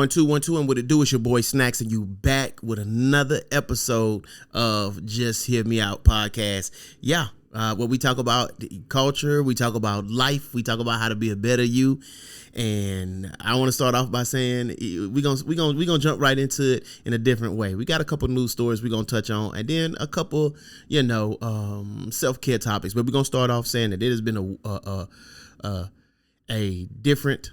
1 2 1 2, and what it do is your boy Snacks, and you back with another episode of Just Hear Me Out podcast. Yeah, where we talk about culture, we talk about life, we talk about how to be a better you. And I want to start off by saying we gonna jump right into it in a different way. We got a couple news stories we're gonna touch on, and then a couple self-care topics. But we're gonna start off saying that it has been a different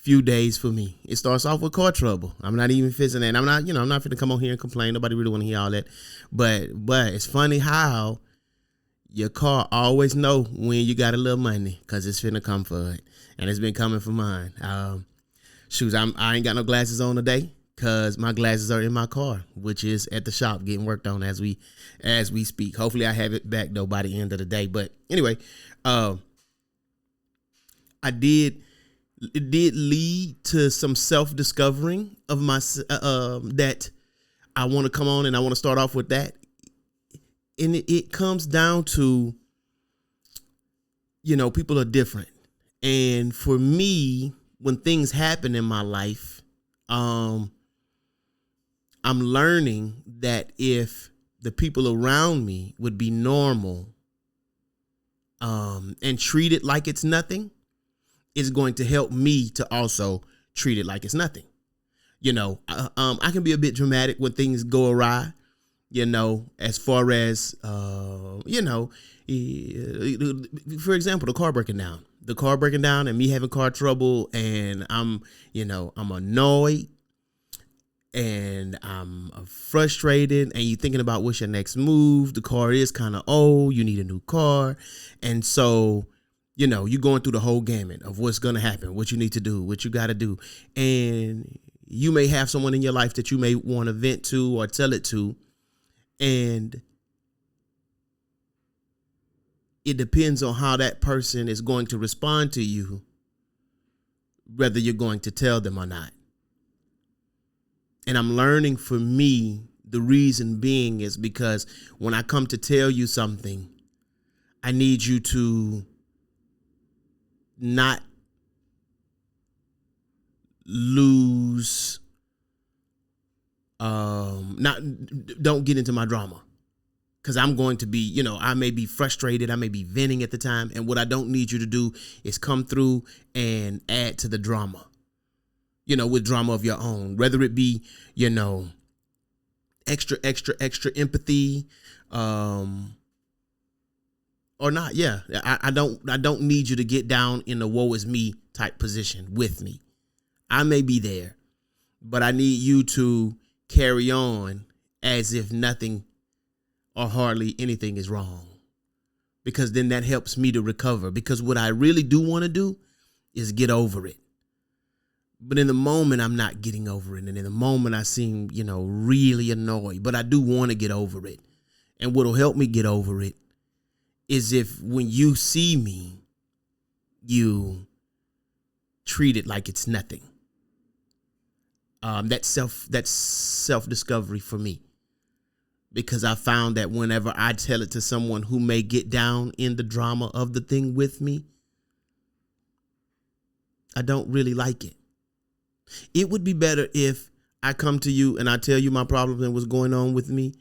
few days for me. It starts off with car trouble. I'm not even fixing that. I'm not finna come on here and complain. Nobody really want to hear all that. But it's funny how your car always know when you got a little money, because it's finna come for it. And it's been coming for mine. Shoes, I ain't got no glasses on today because my glasses are in my car, which is at the shop getting worked on as we speak. Hopefully I have it back though by the end of the day. But anyway, it did lead to some self-discovering of my that I want to come on, and I want to start off with that. And it comes down to, people are different. And for me, when things happen in my life, I'm learning that if the people around me would be normal and treat it like it's nothing, it's going to help me to also treat it like it's nothing. I can be a bit dramatic when things go awry, as far as, for example, the car breaking down and me having car trouble, and I'm annoyed and I'm frustrated, and you thinking about what's your next move. The car is kind of old. You need a new car. And so, you're going through the whole gamut of what's going to happen, what you need to do, what you got to do. And you may have someone in your life that you may want to vent to or tell it to. And it depends on how that person is going to respond to you, whether you're going to tell them or not. And I'm learning, for me, the reason being is because when I come to tell you something, I need you to not lose, don't get into my drama. Because I'm going to be, I may be frustrated. I may be venting at the time. And what I don't need you to do is come through and add to the drama, with drama of your own, whether it be, extra empathy, or not. Yeah. I don't need you to get down in the woe is me type position with me. I may be there, but I need you to carry on as if nothing or hardly anything is wrong, because then that helps me to recover. Because what I really do want to do is get over it. But in the moment, I'm not getting over it. And in the moment, I seem, really annoyed, but I do want to get over it. And what'll help me get over it is if when you see me, you treat it like it's nothing. That's self-discovery for me. Because I found that whenever I tell it to someone who may get down in the drama of the thing with me, I don't really like it. It would be better if I come to you and I tell you my problems and what's going on with me,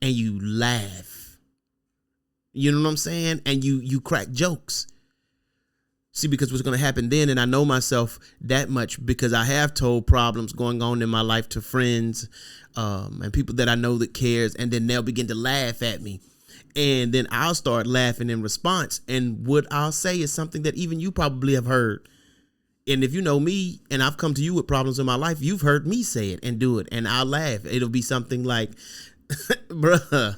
and you laugh. You know what I'm saying? And you crack jokes. See, because what's going to happen then, and I know myself that much because I have told problems going on in my life to friends and people that I know that cares, and then they'll begin to laugh at me. And then I'll start laughing in response. And what I'll say is something that even you probably have heard. And if you know me and I've come to you with problems in my life, you've heard me say it and do it. And I'll laugh. It'll be something like, bruh,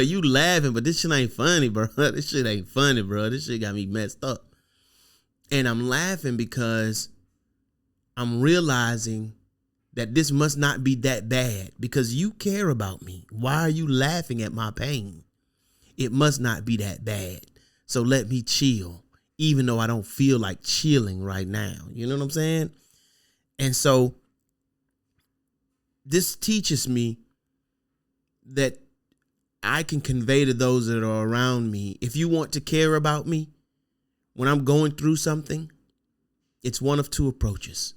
you laughing, but this shit ain't funny, bro. This shit ain't funny, bro. This shit got me messed up. And I'm laughing because I'm realizing that this must not be that bad, because you care about me. Why are you laughing at my pain? It must not be that bad. So let me chill, even though I don't feel like chilling right now. You know what I'm saying? And so this teaches me that I can convey to those that are around me, if you want to care about me when I'm going through something, It's one of two approaches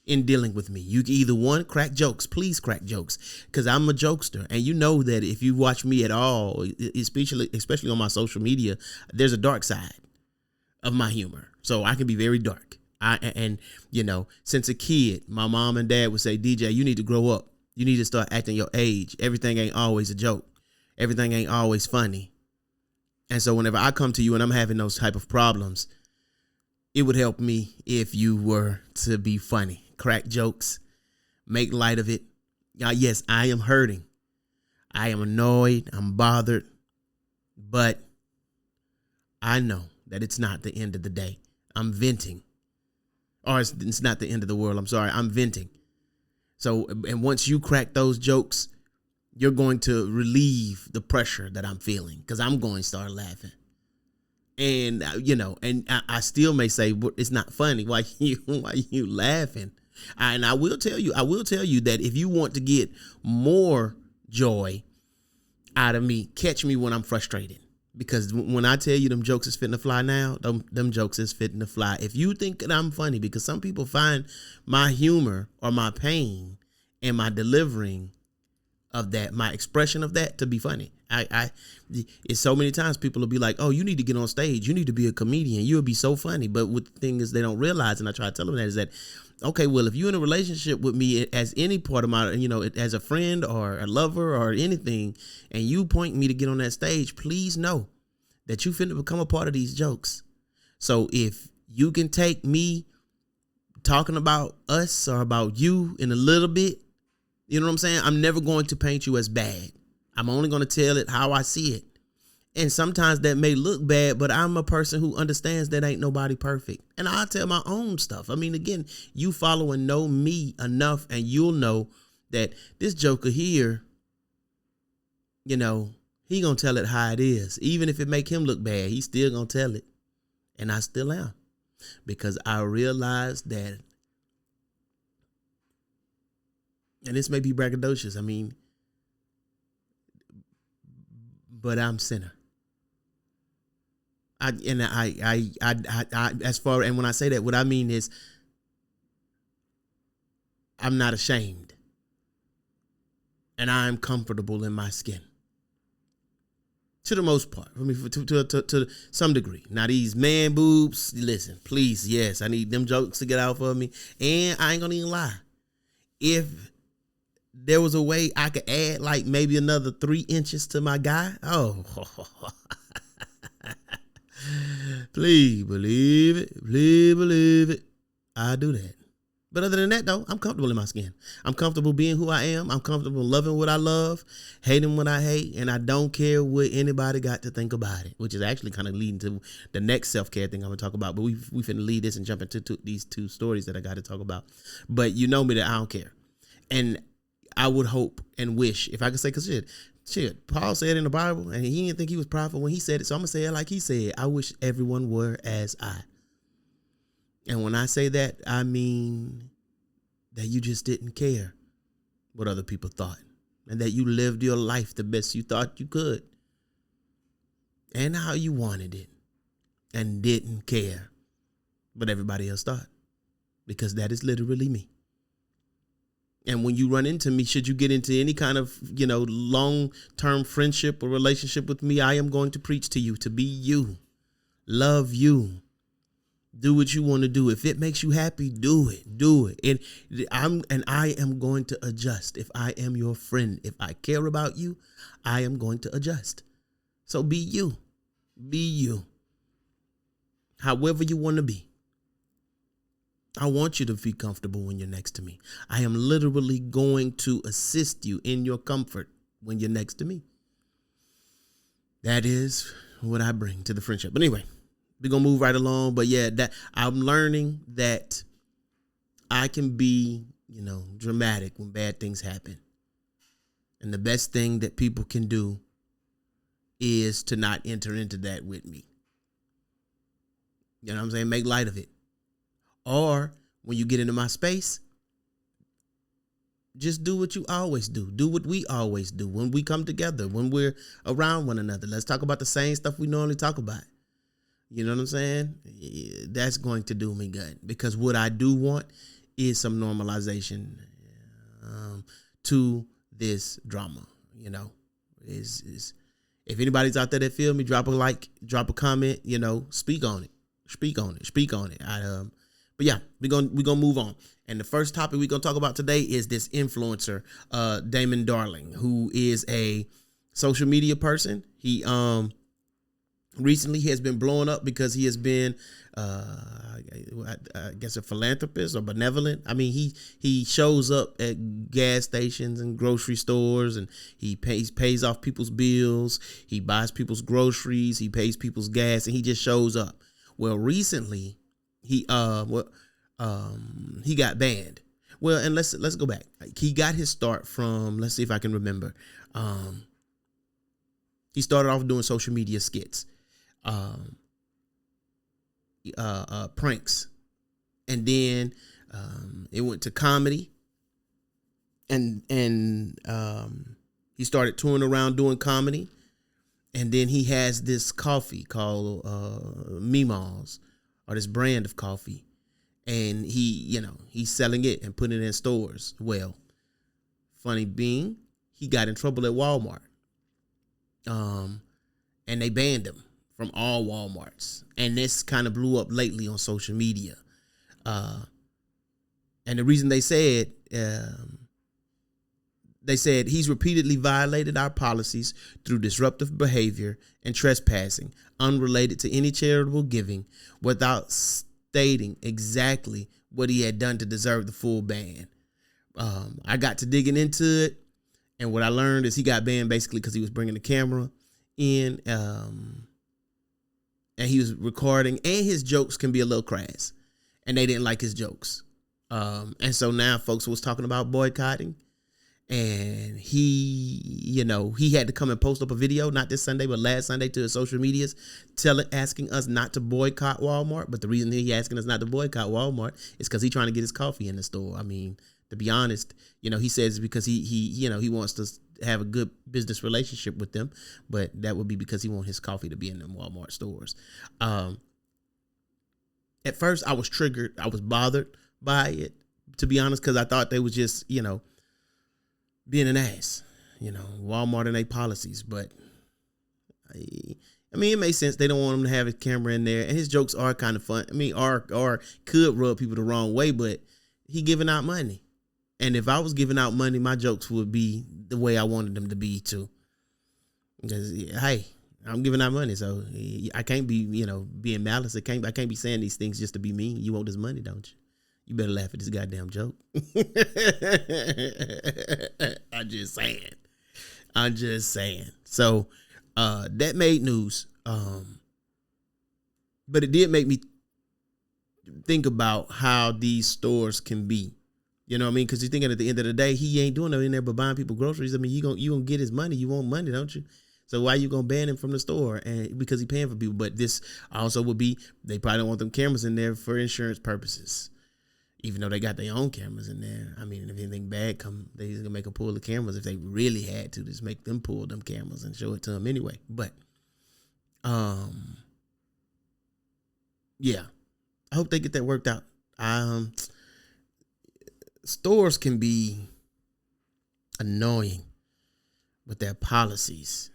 in dealing with me. You can either one, crack jokes. Please crack jokes, because I'm a jokester, and you know that if you watch me at all, especially on my social media, there's a dark side of my humor. So I can be very dark. Since a kid, my mom and dad would say, DJ, you need to grow up. You need to start acting your age. Everything ain't always a joke. Everything ain't always funny. And so whenever I come to you and I'm having those type of problems, it would help me if you were to be funny, crack jokes, make light of it. Yes, I am hurting. I am annoyed. I'm bothered. But I know that it's not the end of the day. I'm venting. Or it's not the end of the world. I'm sorry. I'm venting. So, and once you crack those jokes, you're going to relieve the pressure that I'm feeling, because I'm going to start laughing. And, I still may say, but it's not funny. Why you laughing? And I will tell you that if you want to get more joy out of me, catch me when I'm frustrated. Because when I tell you them jokes is fitting to fly now, them jokes is fitting to fly. If you think that I'm funny, because some people find my humor or my pain and my delivering of that, my expression of that, to be funny. It's so many times people will be like, oh, you need to get on stage. You need to be a comedian. You'll be so funny. But what the thing is, they don't realize, and I try to tell them that, is that, okay, well, if you're in a relationship with me as any part of my, as a friend or a lover or anything, and you point me to get on that stage, please know that you finna become a part of these jokes. So if you can take me talking about us or about you in a little bit, you know what I'm saying? I'm never going to paint you as bad. I'm only going to tell it how I see it. And sometimes that may look bad, but I'm a person who understands that ain't nobody perfect. And I tell my own stuff. I mean, again, you follow and know me enough, and you'll know that this joker here, he going to tell it how it is. Even if it make him look bad, he's still going to tell it. And I still am. Because I realize that, and this may be braggadocious, but I'm sinner. And when I say that, what I mean is, I'm not ashamed, and I am comfortable in my skin, to the most part. To some degree. Now these man boobs, listen, please, yes, I need them jokes to get out for me, and I ain't gonna even lie. If there was a way I could add like maybe another 3 inches to my guy, oh. Please believe it. I do that. But other than that, though, I'm comfortable in my skin. I'm comfortable being who I am. I'm comfortable loving what I love, hating what I hate, and I don't care what anybody got to think about it, which is actually kind of leading to the next self-care thing I'm going to talk about. But we finna lead this and jump into these 2 stories that I got to talk about. But you know me that I don't care. And I would hope and wish, if I could say, because shit, Paul said in the Bible, and he didn't think he was prideful when he said it, so I'm going to say it like he said. I wish everyone were as I. And when I say that, I mean that you just didn't care what other people thought, and that you lived your life the best you thought you could and how you wanted it, and didn't care what everybody else thought, because that is literally me. And when you run into me, should you get into any kind of, long-term friendship or relationship with me, I am going to preach to you to be you, love you, do what you want to do. If it makes you happy, do it. And I am going to adjust. If I am your friend, if I care about you, I am going to adjust. So be you, however you want to be. I want you to feel comfortable when you're next to me. I am literally going to assist you in your comfort when you're next to me. That is what I bring to the friendship. But anyway, we're going to move right along. But yeah, that I'm learning that I can be, dramatic when bad things happen. And the best thing that people can do is to not enter into that with me. You know what I'm saying? Make light of it. Or when you get into my space, just do what you always do. Do what we always do when we come together, when we're around one another. Let's talk about the same stuff we normally talk about. You know what I'm saying? That's going to do me good, because what I do want is some normalization to this drama. You know, is if anybody's out there that feel me, drop a like, drop a comment. You know, speak on it. But yeah, we're gonna move on. And the first topic we're gonna talk about today is this influencer, Damon Darling, who is a social media person. He recently has been blowing up because he has been I guess a philanthropist or benevolent. I mean, he shows up at gas stations and grocery stores, and he pays off people's bills, he buys people's groceries, he pays people's gas, and he just shows up. Well, recently he got banned. Well, and let's go back. He got his start from, let's see if I can remember. He started off doing social media skits, pranks, and then it went to comedy, and he started touring around doing comedy. And then he has this coffee called Meemaws, or this brand of coffee, and he's selling it and putting it in stores. Well, funny being, he got in trouble at Walmart, and they banned him from all Walmarts. And this kind of blew up lately on social media. And the reason they said he's repeatedly violated our policies through disruptive behavior and trespassing unrelated to any charitable giving, without stating exactly what he had done to deserve the full ban. I got to digging into it, and what I learned is he got banned basically because he was bringing the camera in, and he was recording, and his jokes can be a little crass, and they didn't like his jokes. And so now folks was talking about boycotting. And he had to come and post up a video, not this Sunday, but last Sunday, to his social medias, asking us not to boycott Walmart. But the reason he asking us not to boycott Walmart is because he's trying to get his coffee in the store. I mean, to be honest, he says because he wants to have a good business relationship with them, but that would be because he wants his coffee to be in them Walmart stores. At first, I was triggered. I was bothered by it, to be honest, because I thought they was just, being an ass, Walmart and their policies. But I mean, it makes sense. They don't want him to have his camera in there, and his jokes are kind of fun. I mean, or could rub people the wrong way, but he giving out money. And if I was giving out money, my jokes would be the way I wanted them to be too. Because hey, I'm giving out money, so I can't be, being malice. I can't be saying these things just to be mean. You want this money, don't you? You better laugh at this goddamn joke. I'm just saying. So that made news. But it did make me think about how these stores can be. You know what I mean? Because you're thinking at the end of the day, he ain't doing nothing in there but buying people groceries. I mean, you gonna get his money. You want money, don't you? So why you gonna ban him from the store? And because he paying for people. But this also would be, they probably don't want them cameras in there for insurance purposes. Even though they got their own cameras in there. I mean, if anything bad come, they just gonna make them pull the cameras. If they really had to, just make them pull them cameras and show it to them anyway. But, yeah, I hope they get that worked out. Stores can be annoying with their policies.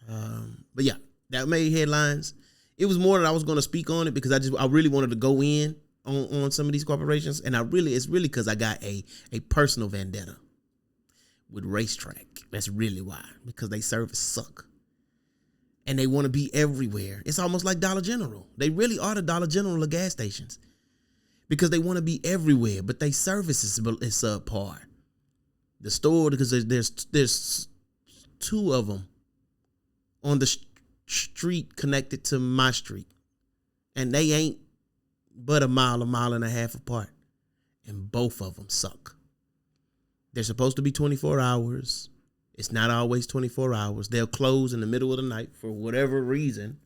But yeah, that made headlines. It was more that I was going to speak on it because I really wanted to go in on some of these corporations, and it's really because I got a personal vendetta with Racetrack. That's really why, because they service suck, and they want to be everywhere. It's almost like Dollar General. They really are the Dollar General of gas stations because they want to be everywhere, but they service is subpar. The store, because there's two of them on the street connected to my street, and they ain't but a mile and a half apart, and both of them suck. They're supposed to be 24 hours. It's not always 24 hours. They'll close in the middle of the night for whatever reason.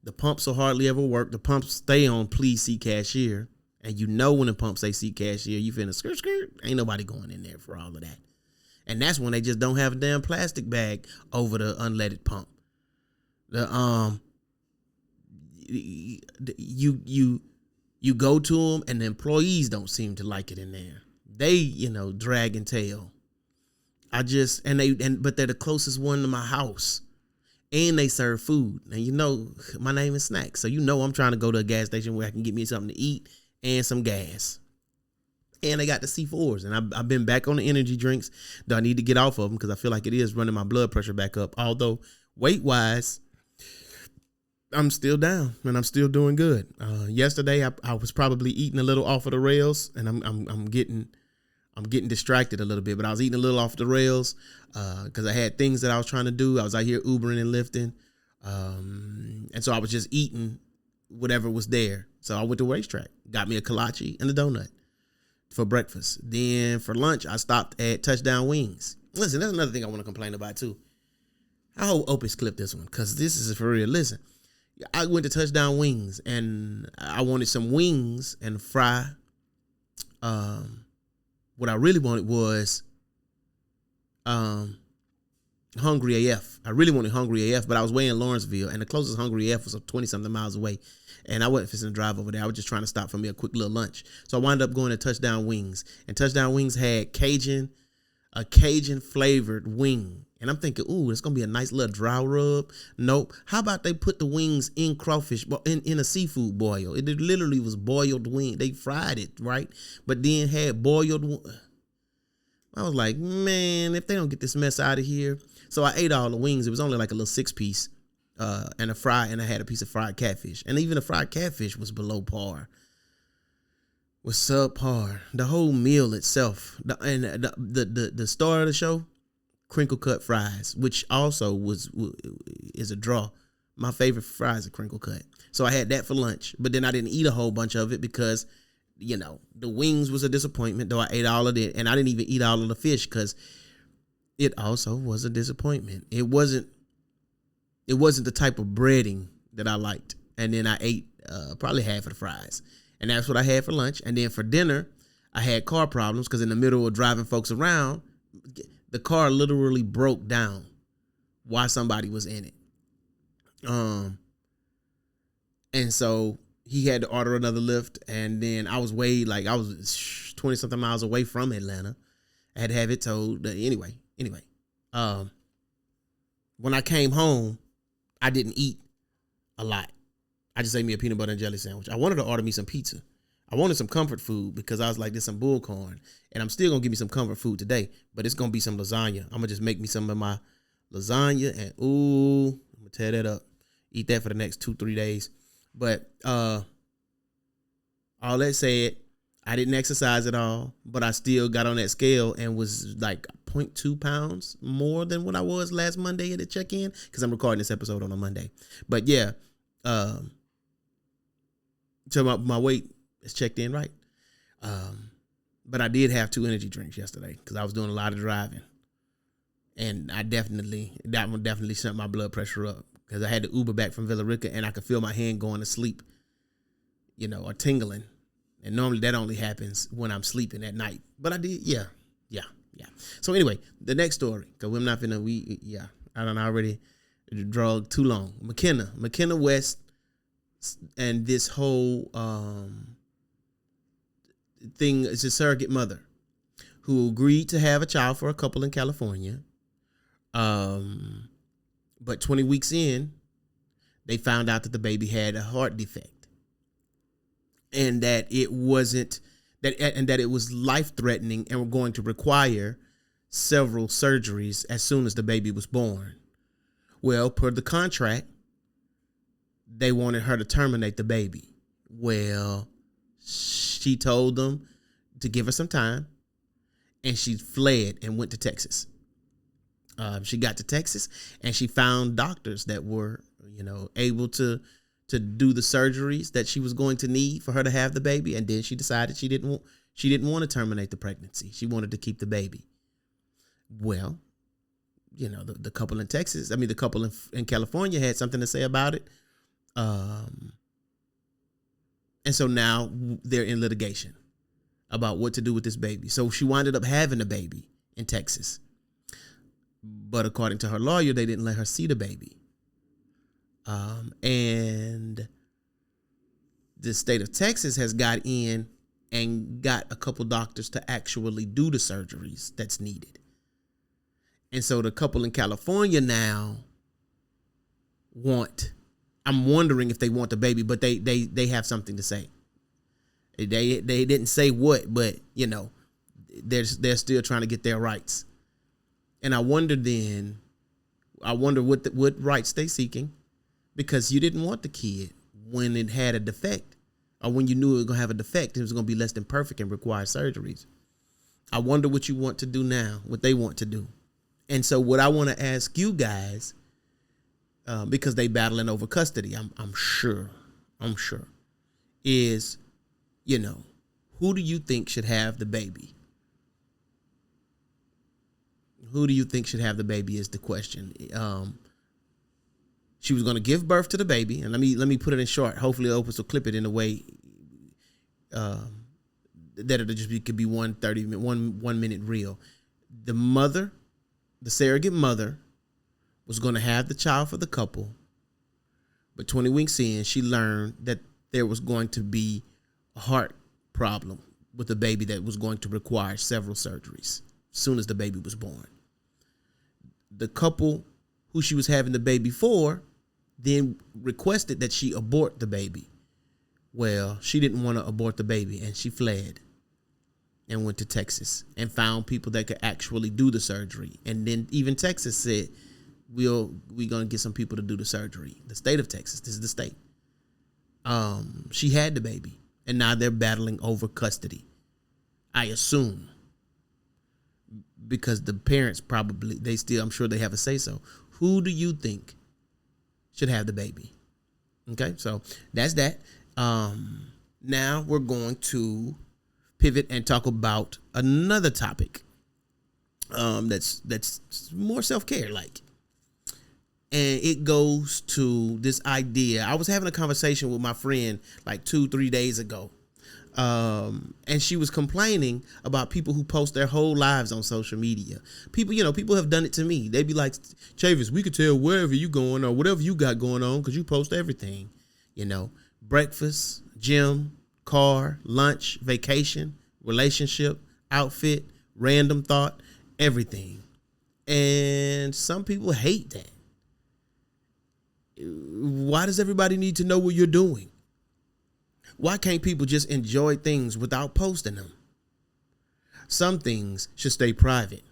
The pumps will hardly ever work. The pumps stay on please see cashier, and when the pumps say see cashier, you finna skirt. Ain't nobody going in there for all of that. And that's when they just don't have a damn plastic bag over the unleaded pump. you go to them, and the employees don't seem to like it in there. They, drag and tail. But they're the closest one to my house, and they serve food. And my name is Snacks, so I'm trying to go to a gas station where I can get me something to eat and some gas. And they got the C4s, and I've been back on the energy drinks. Do I need to get off of them because I feel like it is running my blood pressure back up? Although weight wise, I'm still down and I'm still doing good. Yesterday I was probably eating a little off of the rails, and I'm getting distracted a little bit, but I was eating a little off the rails because I had things that I was trying to do. I was out here Ubering and lifting, and so I was just eating whatever was there. So I went to racetrack, got me a kolache and a donut for breakfast. Then for lunch, I stopped at Touchdown Wings. Listen, that's another thing I want to complain about too. I hope Opus clip this one because this is for real. Listen, I went to Touchdown Wings and I wanted some wings and fry. What I really wanted was Hungry AF. I really wanted Hungry AF, but I was way in Lawrenceville, and the closest Hungry AF was 20-something miles away, and I wasn't fixing to drive over there. I was just trying to stop for me a quick little lunch. So I wound up going to Touchdown Wings, and Touchdown Wings had a Cajun flavored wing. And I'm thinking, ooh, it's going to be a nice little dry rub. Nope. How about they put the wings in crawfish, in a seafood boil? It literally was boiled wing. They fried it, right? But then had boiled. I was like, man, if they don't get this mess out of here. So I ate all the wings. It was only like a little 6-piece and a fry, and I had a piece of fried catfish. And even the fried catfish was below par. Was subpar. The whole meal itself. The star of the show, crinkle cut fries, which also is a draw. My favorite fries are crinkle cut. So I had that for lunch, but then I didn't eat a whole bunch of it because, the wings was a disappointment, though I ate all of it, and I didn't even eat all of the fish because it also was a disappointment. It wasn't the type of breading that I liked. And then I ate probably half of the fries, and that's what I had for lunch. And then for dinner, I had car problems because in the middle of driving folks around, the car literally broke down while somebody was in it. And so he had to order another lift, and then I was 20-something miles away from Atlanta. I had to have it towed. Anyway. When I came home, I didn't eat a lot. I just ate me a peanut butter and jelly sandwich. I wanted to order me some pizza. I wanted some comfort food because I was like, this some bullcorn. And I'm still going to give me some comfort food today, but it's going to be some lasagna. I'm going to just make me some of my lasagna, and I'm going to tear that up. Eat that for the next 2-3 days. But all that said, I didn't exercise at all, but I still got on that scale and was like 0.2 pounds more than what I was last Monday at the check-in, because I'm recording this episode on a Monday. But yeah, so my weight is checked in right. But I did have 2 energy drinks yesterday because I was doing a lot of driving. And that one definitely sent my blood pressure up because I had to Uber back from Villa Rica, and I could feel my hand going to sleep, or tingling. And normally that only happens when I'm sleeping at night. But I did, yeah. So anyway, the next story, because we're not finna, I don't already drug too long. McKenna West, and this whole thing is a surrogate mother who agreed to have a child for a couple in California. But 20 weeks in, they found out that the baby had a heart defect, and that it wasn't and that it was life-threatening and were going to require several surgeries as soon as the baby was born. Well, per the contract, they wanted her to terminate the baby. Well, she told them to give her some time, and she fled and went to Texas. She got to Texas, and she found doctors that were, able to do the surgeries that she was going to need for her to have the baby. And then she decided she didn't want to terminate the pregnancy. She wanted to keep the baby. Well, the couple in Texas, the couple in California had something to say about it. And so now they're in litigation about what to do with this baby. So she winded up having a baby in Texas. But according to her lawyer, they didn't let her see the baby. And the state of Texas has got in and got a couple doctors to actually do the surgeries that's needed. And so the couple in California now I'm wondering if they want the baby, but they have something to say. They didn't say what, but you know, they're still trying to get their rights. And I wonder what rights they seeking, because you didn't want the kid when it had a defect, or when you knew it was gonna have a defect, it was gonna be less than perfect and require surgeries. I wonder what you want to do now, what they want to do. And so what I want to ask you guys, because they battling over custody, I'm sure, is, you know, who do you think should have the baby? Who do you think should have the baby is the question. She was going to give birth to the baby, and let me put it in short. Hopefully, Opus will clip it in a way that it'll just could be 1 minute reel. The mother, the surrogate mother, was going to have the child for the couple, but 20 weeks in, she learned that there was going to be a heart problem with the baby that was going to require several surgeries as soon as the baby was born. The couple who she was having the baby for then requested that she abort the baby. Well, she didn't want to abort the baby, and she fled and went to Texas and found people that could actually do the surgery. And then even Texas said, we're going to get some people to do the surgery. The state of Texas, this is the state. She had the baby, and now they're battling over custody, I assume, because the parents probably, I'm sure they have a say-so. Who do you think should have the baby? Okay, so that's that. Now we're going to pivot and talk about another topic that's more self-care like. And it goes to this idea. I was having a conversation with my friend like 2-3 days ago. And she was complaining about people who post their whole lives on social media. People have done it to me. They'd be like, Chavis, we could tell wherever you going or whatever you got going on because you post everything. Breakfast, gym, car, lunch, vacation, relationship, outfit, random thought, everything. And some people hate that. Why does everybody need to know what you're doing? Why can't people just enjoy things without posting them? Some things should stay private.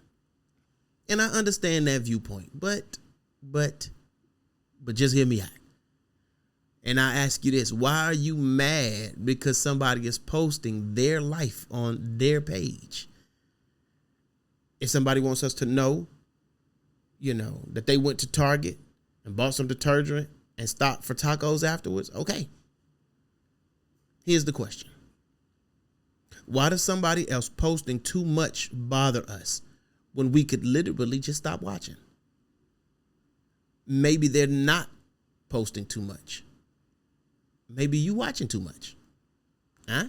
And I understand that viewpoint, but just hear me out. And I ask you this, why are you mad because somebody is posting their life on their page? If somebody wants us to know, that they went to Target and bought some detergent and stopped for tacos afterwards, okay. Here's the question. Why does somebody else posting too much bother us when we could literally just stop watching? Maybe they're not posting too much. Maybe you watching too much. Huh?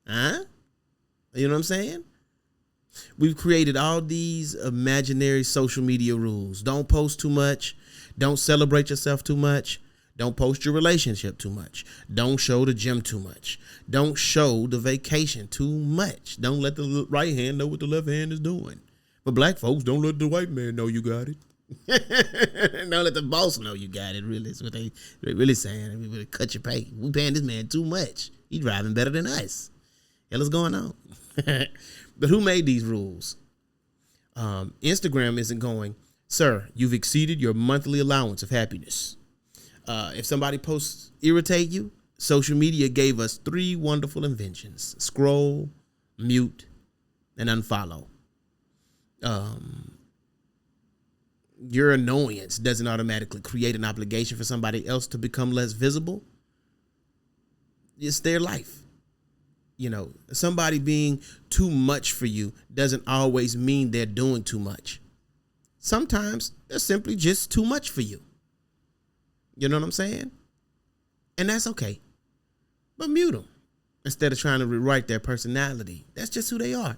You know what I'm saying? We've created all these imaginary social media rules. Don't post too much. Don't celebrate yourself too much. Don't post your relationship too much. Don't show the gym too much. Don't show the vacation too much. Don't let the right hand know what the left hand is doing. But black folks, don't let the white man know you got it. Don't let the boss know you got it. Really, that's what they really saying. We really cut your pay. We paying this man too much. He driving better than us. Hell is going on. But who made these rules? Instagram isn't going, sir, you've exceeded your monthly allowance of happiness. If somebody posts irritate you, social media gave us 3 wonderful inventions: scroll, mute, and unfollow. Your annoyance doesn't automatically create an obligation for somebody else to become less visible. It's their life. Somebody being too much for you doesn't always mean they're doing too much. Sometimes they're simply just too much for you. You know what I'm saying? And that's okay. But mute them instead of trying to rewrite their personality. That's just who they are.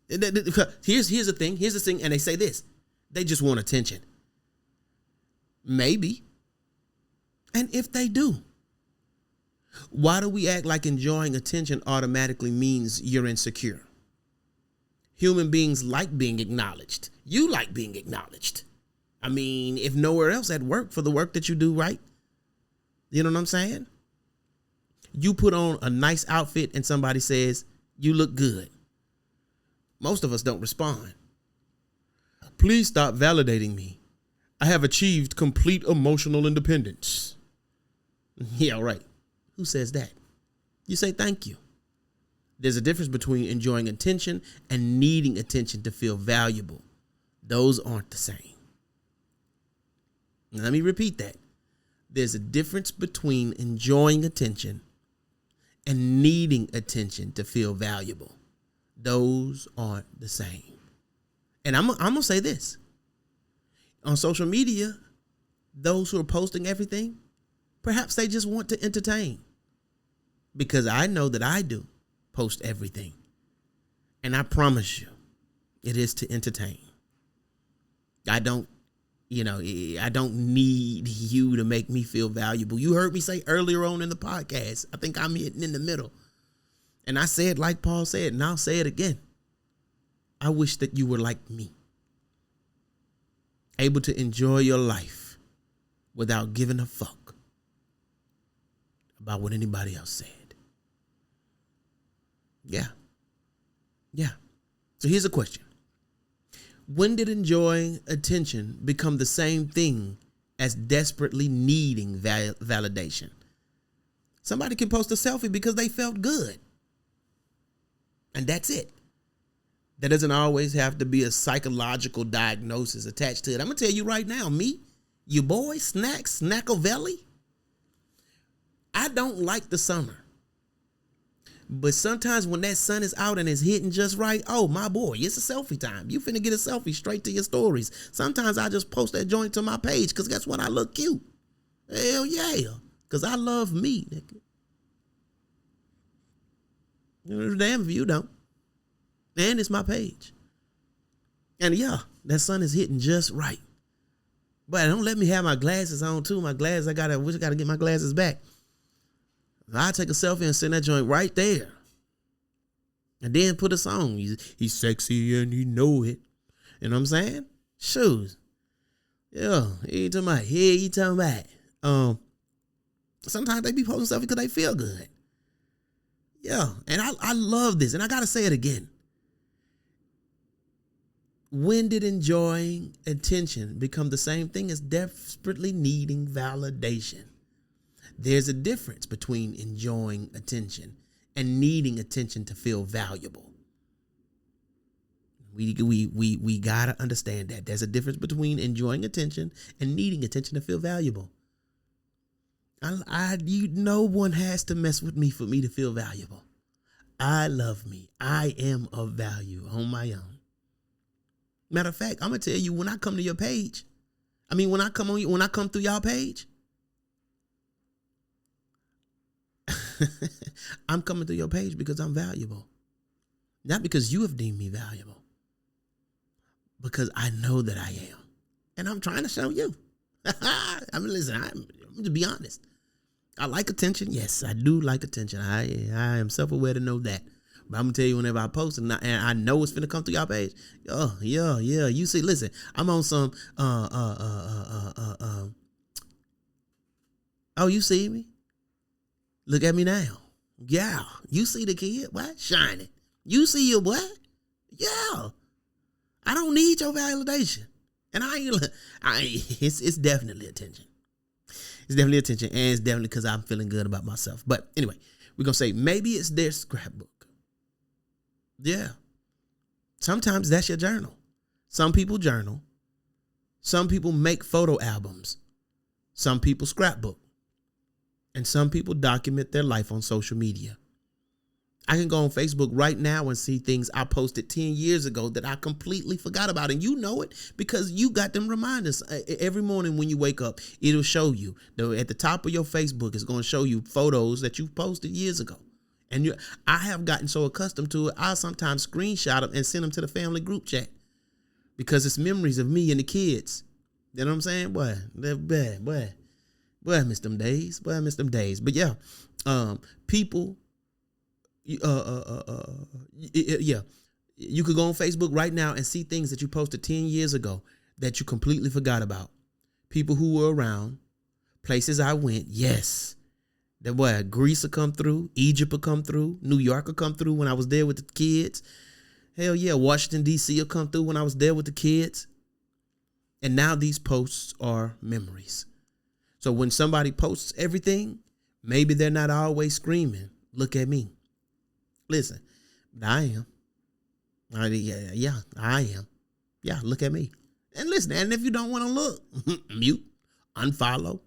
Here's the thing. And they say this. They just want attention. Maybe. And if they do, Why do we act like enjoying attention automatically means you're insecure? Human beings like being acknowledged. You like being acknowledged. I mean, if nowhere else, at work, for the work that you do, right? You know what I'm saying? You put on a nice outfit and somebody says, you look good. Most of us don't respond. Please stop validating me. I have achieved complete emotional independence. Yeah, right. Who says that? You say thank you. There's a difference between enjoying attention and needing attention to feel valuable. Those aren't the same. Now, let me repeat that. There's a difference between enjoying attention and needing attention to feel valuable. Those aren't the same. And I'm going to say this. On social media, those who are posting everything, perhaps they just want to entertain. Because I know that I do post everything. And I promise you, it is to entertain. I don't need you to make me feel valuable. You heard me say earlier on in the podcast, I think I'm hitting in the middle. And I said, like Paul said, and I'll say it again. I wish that you were like me. Able to enjoy your life without giving a fuck about what anybody else said. Yeah. So here's a question. When did enjoying attention become the same thing as desperately needing validation? Somebody can post a selfie because they felt good. And that's it. That doesn't always have to be a psychological diagnosis attached to it. I'm going to tell you right now, me, your boy, Snackovelli, I don't like the summer. But sometimes when that sun is out and it's hitting just right, oh, my boy, it's a selfie time. You finna get a selfie straight to your stories. Sometimes I just post that joint to my page because guess what? I look cute. Hell yeah. Because I love me, nigga. Damn if you don't. And it's my page. And yeah, that sun is hitting just right. But don't let me have my glasses on too. My glasses, I gotta get my glasses back. I take a selfie and send that joint right there. And then put a song. He's sexy and he know it. You know what I'm saying? Shoes. Yeah, he talking about. Sometimes they be posting selfies because they feel good. Yeah, and I love this. And I gotta say it again. When did enjoying attention become the same thing as desperately needing validation? There's a difference between enjoying attention and needing attention to feel valuable. We gotta understand that. There's a difference between enjoying attention and needing attention to feel valuable. No one has to mess with me for me to feel valuable. I love me. I am of value on my own. Matter of fact, I'm gonna tell you, when I come to your page, when I come through y'all page, I'm coming through your page because I'm valuable. Not because you have deemed me valuable. Because I know that I am. And I'm trying to show you. Listen, I'm to be honest. I like attention. Yes, I do like attention. I am self-aware to know that. But I'm going to tell you, whenever I post and I know it's finna come through y'all page. Oh, yeah. You see, listen, I'm on some, oh, you see me? Look at me now. Yeah. You see the kid? What? Shining. You see your what? Yeah. I don't need your validation. And it's definitely attention. It's definitely attention. And it's definitely because I'm feeling good about myself. But anyway, we're going to say maybe it's their scrapbook. Yeah. Sometimes that's your journal. Some people journal. Some people make photo albums. Some people scrapbook. And some people document their life on social media. I can go on Facebook right now and see things I posted 10 years ago that I completely forgot about. And you know it because you got them reminders. Every morning when you wake up, it'll show you. At the top of your Facebook, it's going to show you photos that you posted years ago. And I have gotten so accustomed to it, I sometimes screenshot them and send them to the family group chat because it's memories of me and the kids. You know what I'm saying? Boy, I miss them days. But yeah, People, yeah, you could go on Facebook right now and see things that you posted 10 years ago that you completely forgot about. People who were around, places I went, yes. That boy, Greece will come through, Egypt will come through, New York will come through when I was there with the kids. Hell yeah, Washington, D.C. will come through when I was there with the kids. And now these posts are memories. So when somebody posts everything, maybe they're not always screaming, look at me. Listen, I am. Yeah, I am. Yeah, look at me. And listen, and if you don't want to look, mute, unfollow,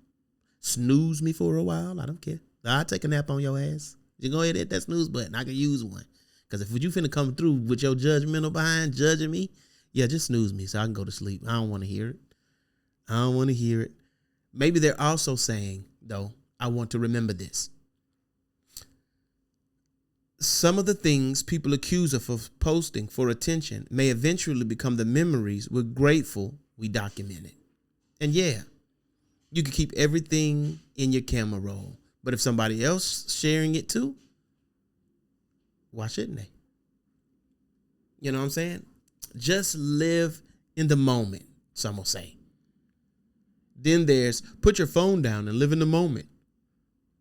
snooze me for a while. I don't care. I'll take a nap on your ass. You go ahead and hit that snooze button. I can use one. Because if you finna come through with your judgmental behind judging me, yeah, just snooze me so I can go to sleep. I don't want to hear it. I don't want to hear it. Maybe they're also saying, though, I want to remember this. Some of the things people accuse us of posting for attention may eventually become the memories we're grateful we documented. And yeah, you can keep everything in your camera roll. But if somebody else sharing it too, why shouldn't they? You know what I'm saying? Just live in the moment, some will say. Then there's put your phone down and live in the moment.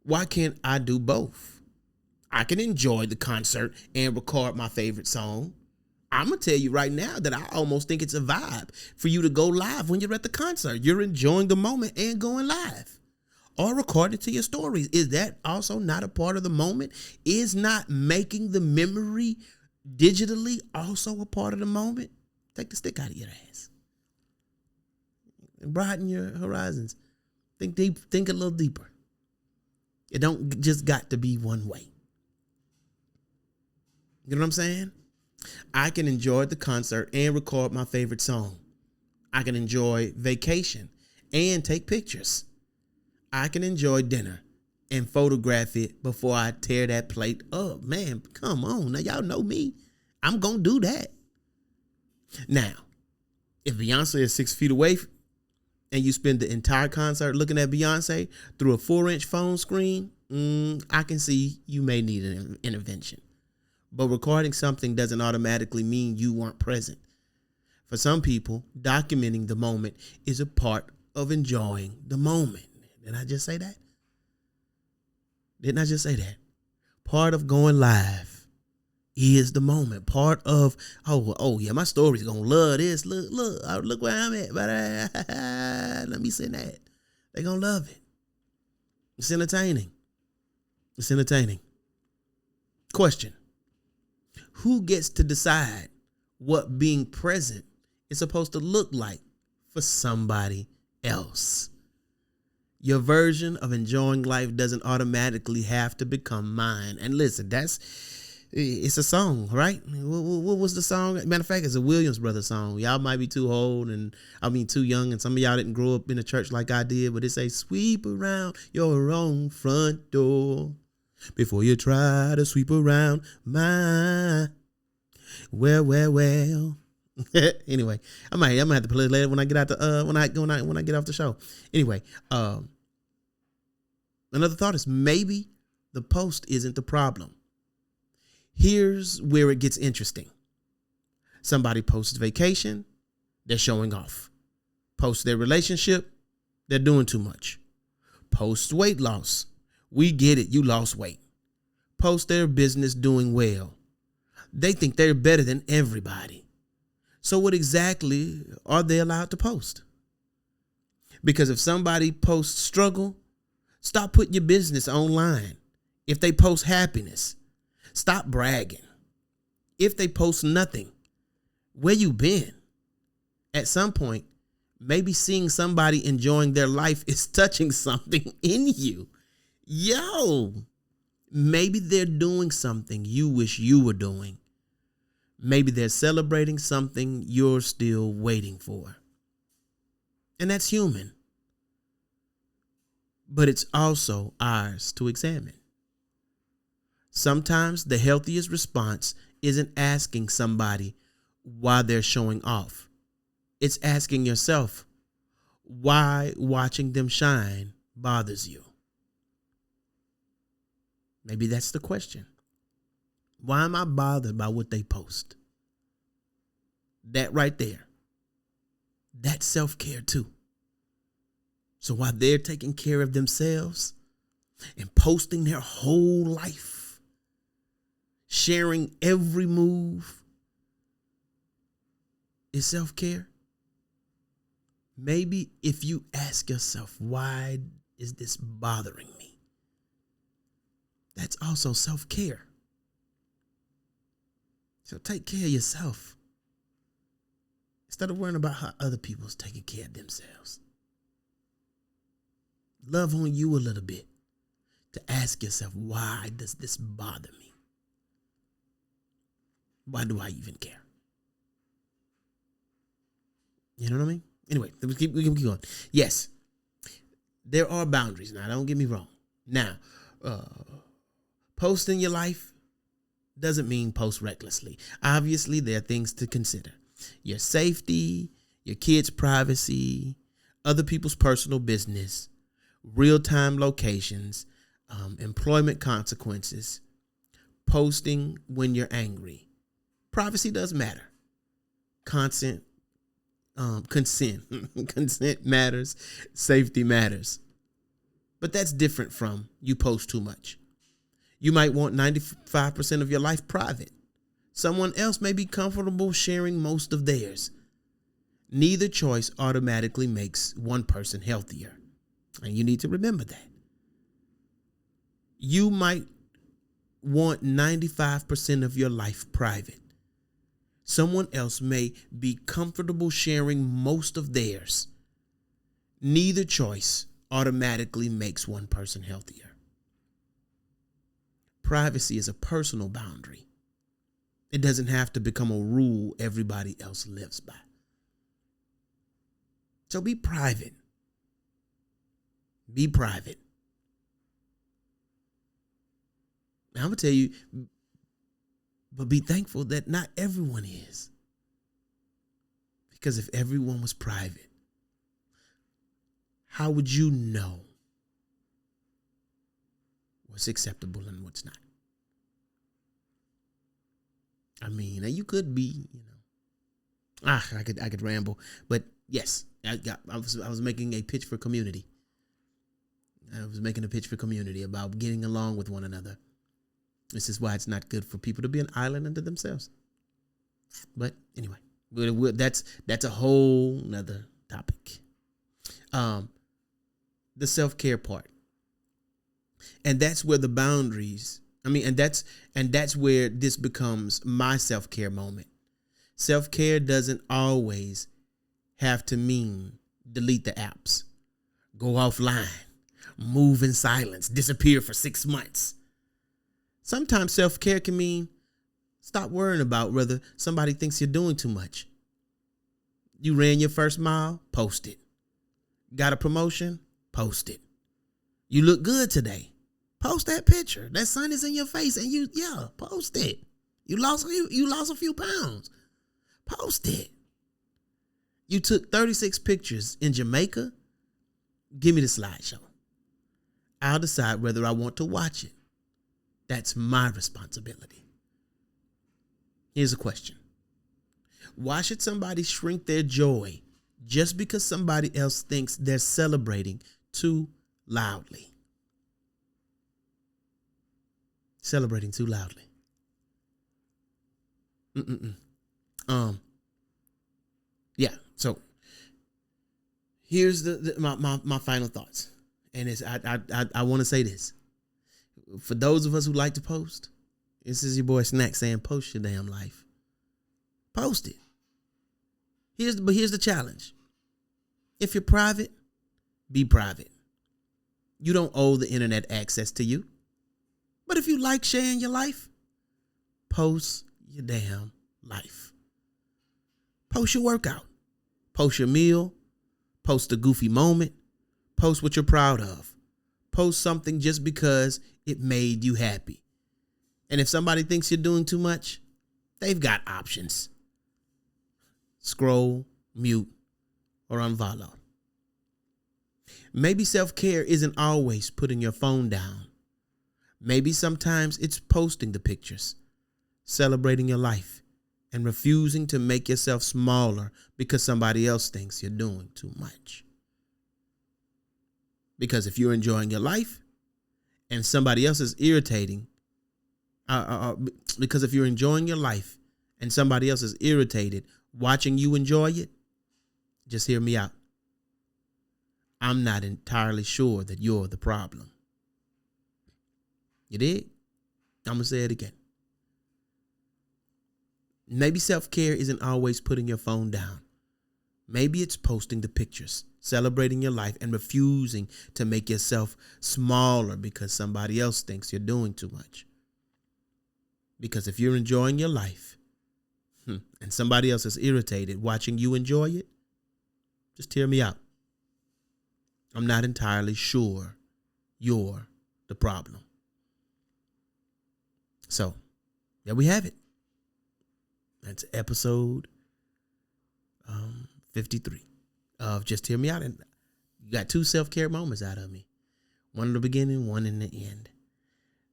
Why can't I do both? I can enjoy the concert and record my favorite song. I'm going to tell you right now that I almost think it's a vibe for you to go live when you're at the concert. You're enjoying the moment and going live. Or record it to your stories. Is that also not a part of the moment? Is not making the memory digitally also a part of the moment? Take the stick out of your ass. And broaden your horizons. Think deep, think a little deeper. It don't just got to be one way. You know what I'm saying? I can enjoy the concert and record my favorite song. I can enjoy vacation and take pictures. I can enjoy dinner and photograph it before I tear that plate up. Man, come on. Now, y'all know me. I'm going to do that. Now, if Beyonce is 6 feet away and you spend the entire concert looking at Beyonce through a 4-inch phone screen, I can see you may need an intervention. But recording something doesn't automatically mean you weren't present. For some people, documenting the moment is a part of enjoying the moment. Didn't I just say that? Didn't I just say that? Part of going live is the moment. Part of, oh yeah, my story's gonna love this. Look where I'm at. Let me send that. They're gonna love it. It's entertaining. It's entertaining. Question. Who gets to decide what being present is supposed to look like for somebody else? Your version of enjoying life doesn't automatically have to become mine. And listen, it's a song, right? What was the song? Matter of fact, it's a Williams Brothers song. Y'all might be too old too young, and some of y'all didn't grow up in a church like I did, but it says, sweep around your own front door before you try to sweep around mine. Well. Anyway, I might have to play it later when I get out when I get off the show. Anyway, another thought is maybe the post isn't the problem. Here's where it gets interesting. Somebody posts vacation, they're showing off. Post their relationship, they're doing too much. Post weight loss, we get it, you lost weight. Post their business doing well. They think they're better than everybody. So what exactly are they allowed to post? Because if somebody posts struggle, stop putting your business online. If they post happiness, stop bragging. If they post nothing, where you been? At some point, maybe seeing somebody enjoying their life is touching something in you. Maybe they're doing something you wish you were doing. Maybe they're celebrating something you're still waiting for. And that's human. But it's also ours to examine. Sometimes the healthiest response isn't asking somebody why they're showing off. It's asking yourself why watching them shine bothers you. Maybe that's the question. Why am I bothered by what they post? That right there. That's self-care too. So while they're taking care of themselves and posting their whole life, sharing every move, is self-care. Maybe if you ask yourself, why is this bothering me? That's also self-care. So take care of yourself instead of worrying about how other people's taking care of themselves. Love on you a little bit to ask yourself, why does this bother me? Why do I even care? You know what I mean? Anyway, we can keep going. Yes, there are boundaries. Now, don't get me wrong. Now, posting your life doesn't mean post recklessly. Obviously, there are things to consider. Your safety, your kids' privacy, other people's personal business, real-time locations, employment consequences, posting when you're angry. Privacy does matter. Consent matters. Safety matters. But that's different from you post too much. You might want 95% of your life private. Someone else may be comfortable sharing most of theirs. Neither choice automatically makes one person healthier. And you need to remember that. You might want 95% of your life private. Someone else may be comfortable sharing most of theirs. Neither choice automatically makes one person healthier. Privacy is a personal boundary. It doesn't have to become a rule everybody else lives by. So be private. Be private. Now, I'm going to tell you, but be thankful that not everyone is. Because if everyone was private, how would you know what's acceptable and what's not? I mean, you could be, I could ramble, but yes, I was making a pitch for community. I was making a pitch for community about getting along with one another. This is why it's not good for people to be an island unto themselves. But anyway, that's a whole nother topic. The self-care part. And that's where the boundaries, and that's where this becomes my self-care moment. Self-care doesn't always have to mean delete the apps, go offline, move in silence, disappear for 6 months. Sometimes self-care can mean stop worrying about whether somebody thinks you're doing too much. You ran your first mile, post it. Got a promotion, post it. You look good today, post that picture. That sun is in your face and post it. You lost a few pounds, post it. You took 36 pictures in Jamaica, give me the slideshow. I'll decide whether I want to watch it. That's my responsibility. Here's a question. Why should somebody shrink their joy just because somebody else thinks they're celebrating too loudly? Celebrating too loudly. Yeah. So here's my final thoughts, and it's I want to say this. For those of us who like to post, this is your boy Snack saying post your damn life. Post it. Here's the challenge. If you're private, be private. You don't owe the internet access to you. But if you like sharing your life, post your damn life. Post your workout. Post your meal. Post a goofy moment. Post what you're proud of. Post something just because it made you happy. And if somebody thinks you're doing too much, they've got options. Scroll, mute, or unfollow. Maybe self-care isn't always putting your phone down. Maybe sometimes it's posting the pictures, celebrating your life, and refusing to make yourself smaller because somebody else thinks you're doing too much. Because if you're enjoying your life and somebody else is irritating, because if you're enjoying your life and somebody else is irritated watching you enjoy it, just hear me out. I'm not entirely sure that you're the problem. You dig? I'm going to say it again. Maybe self-care isn't always putting your phone down. Maybe it's posting the pictures, celebrating your life, and refusing to make yourself smaller because somebody else thinks you're doing too much. Because if you're enjoying your life and somebody else is irritated watching you enjoy it, just hear me out. I'm not entirely sure you're the problem. So, there we have it. That's episode 53 of Just Hear Me Out. And you got 2 self-care moments out of me. One in the beginning, one in the end.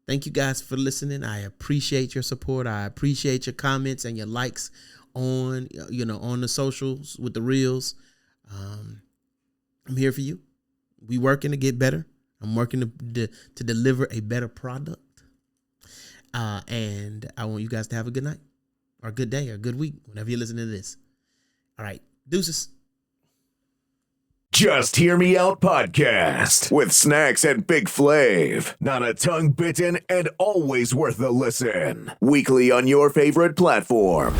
Thank you guys for listening. I appreciate your support. I appreciate your comments and your likes on the socials with the reels. I'm here for you. We working to get better. I'm working to deliver a better product. And I want you guys to have a good night or a good day or a good week whenever you listen to this. All right. Deuces. Just Hear Me Out podcast with Snacks and Big Flav. Not a tongue bitten and always worth a listen. Weekly on your favorite platform.